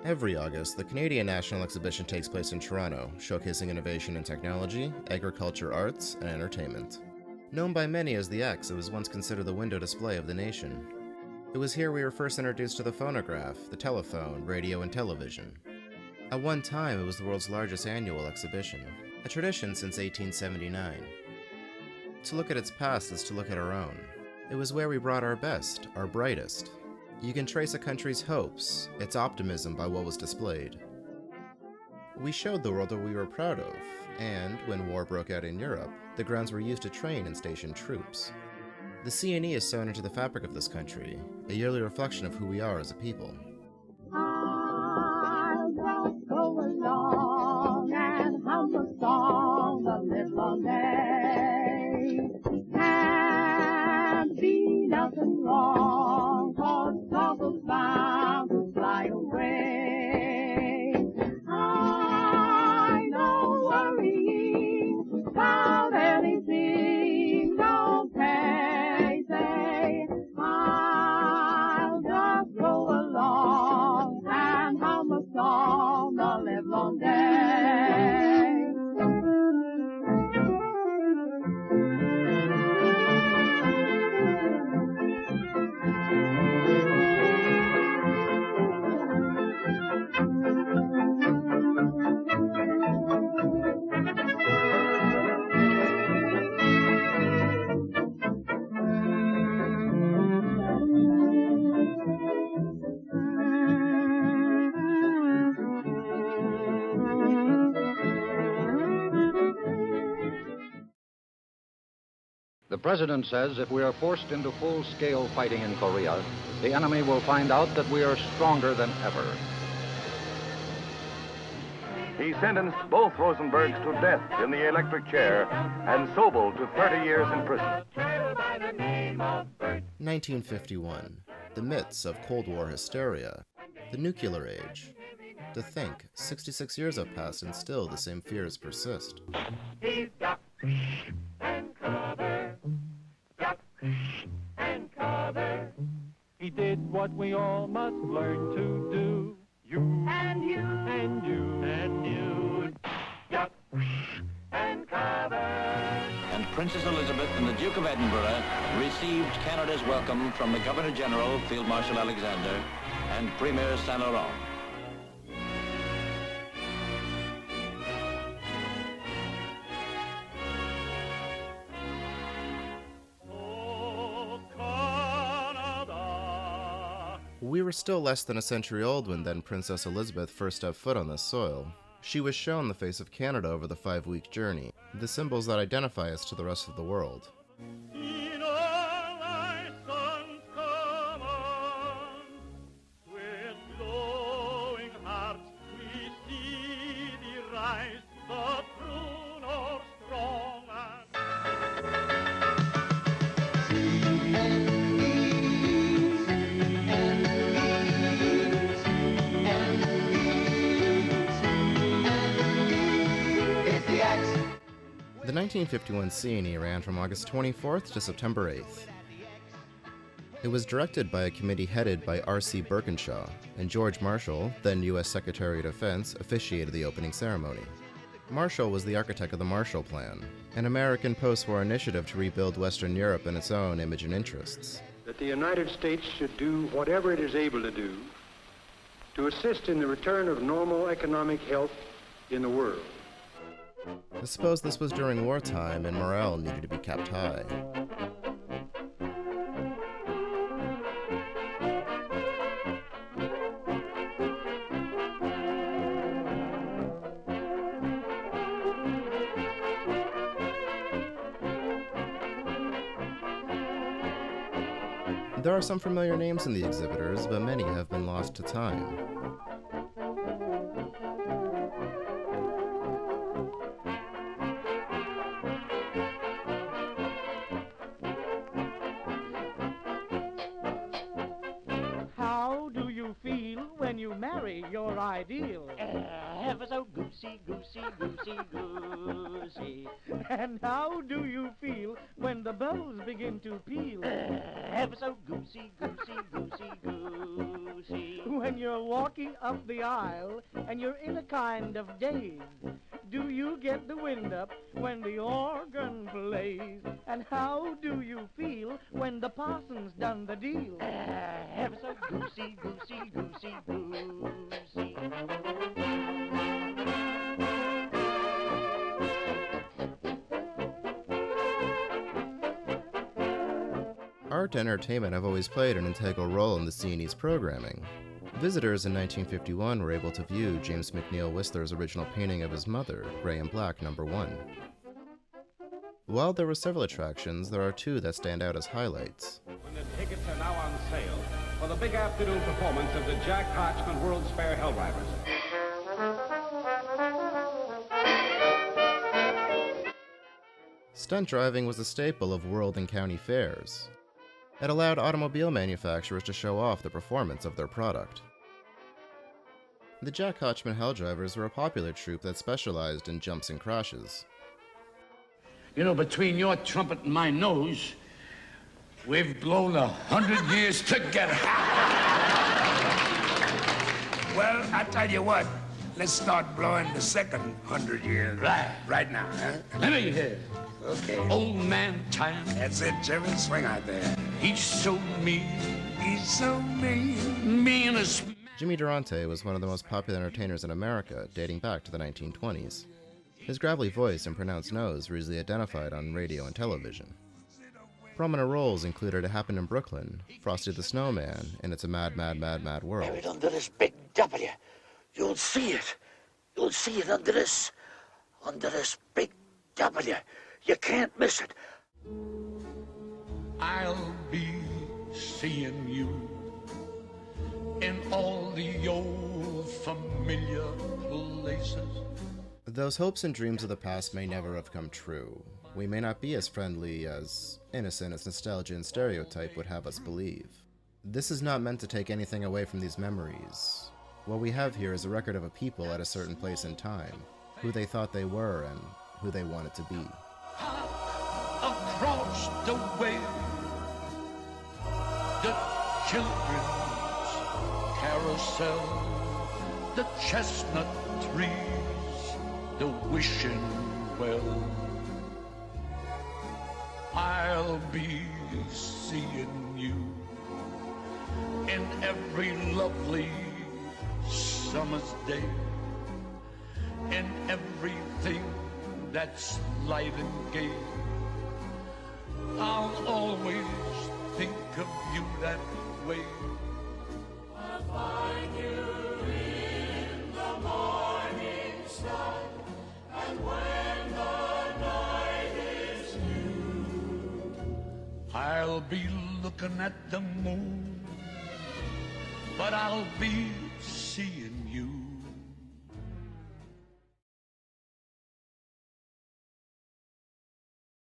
Every August, the Canadian National Exhibition takes place in Toronto, showcasing innovation in technology, agriculture, arts, and entertainment. Known by many as the X, it was once considered the window display of the nation. It was here we were first introduced to the phonograph, the telephone, radio, and television. At one time, it was the world's largest annual exhibition, a tradition since 1879. To look at its past is to look at our own. It was where we brought our best, our brightest. You can trace a country's hopes, its optimism by what was displayed. We showed the world what we were proud of, and when war broke out in Europe, the grounds were used to train and station troops. The CNE is sewn into the fabric of this country, a yearly reflection of who we are as a people. I'll just go along and hum a song the livelong day. Can't be nothing wrong, 'cause trouble's bound to fly away. I know worrying about anything don't pay. Say, I'll just go along and hum a song the livelong day. The President says if we are forced into full-scale fighting in Korea, the enemy will find out that we are stronger than ever. He sentenced both Rosenbergs to death in the electric chair and Sobel to 30 years in prison. 1951. The myths of Cold War hysteria. The nuclear age. To think, 66 years have passed and still the same fears persist. He's duck and cover, duck and cover. He did what we all must learn to do. You and you and you and you, duck and cover. And Princess Elizabeth and the Duke of Edinburgh received Canada's welcome from the Governor-General, Field Marshal Alexander, and Premier Saint Laurent. We were still less than a century old when then Princess Elizabeth first stepped foot on this soil. She was shown the face of Canada over the 5-week journey, the symbols that identify us to the rest of the world. In all thy sons come on, with glowing hearts we see thee rise, the true north strong The 1951 C.N.E. ran from August 24th to September 8th. It was directed by a committee headed by R.C. Birkinshaw, and George Marshall, then U.S. Secretary of Defense, officiated the opening ceremony. Marshall was the architect of the Marshall Plan, an American post-war initiative to rebuild Western Europe in its own image and interests. That the United States should do whatever it is able to do to assist in the return of normal economic health in the world. I suppose this was during wartime and morale needed to be kept high. There are some familiar names in the exhibitors, but many have been lost to time. How do you feel when you marry your ideal? ever so goosey, goosey, goosey, goosey. And how do you feel when the bells begin to peal? Ever so goosey, goosey, goosey, goosey. When you're walking up the aisle and you're in a kind of daze, do you get the wind up when the organ plays? And how do you feel when the parson's done the deal? Ever so goosey, goosey, goosey, goosey. Art and entertainment have always played an integral role in the C.N.E.'s programming. Visitors in 1951 were able to view James McNeill Whistler's original painting of his mother, Gray and Black No. 1. While there were several attractions, there are two that stand out as highlights. When the tickets are now on sale for the big afternoon performance of the Jack Hodgman World's Fair Hellriders. Stunt driving was a staple of world and county fairs. It allowed automobile manufacturers to show off the performance of their product. The Jack Hodgman Helldrivers were a popular troupe that specialized in jumps and crashes. You know, between your trumpet and my nose, we've blown 100 years together. Well, I tell you what, let's start blowing the second 100 years. Right now, huh? Let me hear. Okay. Old man time. That's it, Jimmy. Swing out there. He's so mean. He's so mean. Mean as... Jimmy Durante was one of the most popular entertainers in America, dating back to the 1920s. His gravelly voice and pronounced nose were easily identified on radio and television. Prominent roles included It Happened in Brooklyn, Frosty the Snowman, and It's a Mad, Mad, Mad, Mad World. Buried under this big W. You'll see it. You'll see it under this big W. You can't miss it. I'll be seeing you in all the old familiar places. Those hopes and dreams of the past may never have come true. We may not be as friendly, as innocent as nostalgia and stereotype would have us believe. This is not meant to take anything away from these memories. What we have here is a record of a people at a certain place in time, who they thought they were and who they wanted to be. Across the way, the children's carousel, the chestnut trees, the wishing well. I'll be seeing you in every lovely summer's day, in everything that's light and gay. I'll always think of you that way. I'll find you in the morning sun, and when the night is new, I'll be looking at the moon, but I'll be seeing